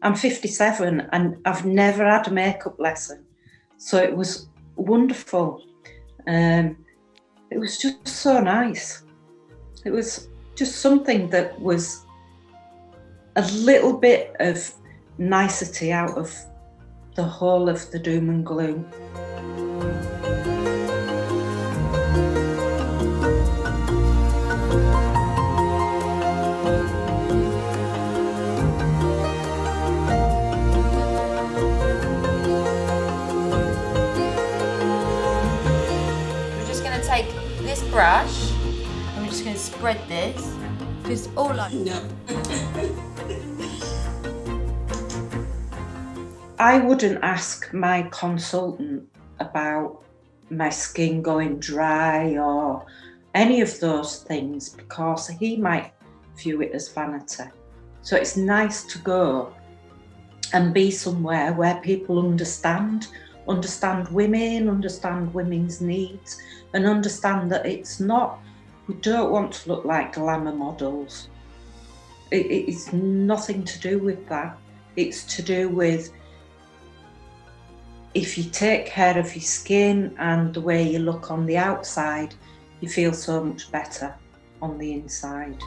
I'm 57 and I've never had a makeup lesson. So it was wonderful. It was just so nice. It was just something that was a little bit of nicety out of the whole of the doom and gloom. Take this brush and we're just going to spread this just all over. No. I wouldn't ask my consultant about my skin going dry or any of those things because he might view it as vanity. So it's nice to go and be somewhere where people understand women, understand women's needs, and understand that it's not, we don't want to look like glamour models. It's nothing to do with that. It's to do with if you take care of your skin and the way you look on the outside, you feel so much better on the inside.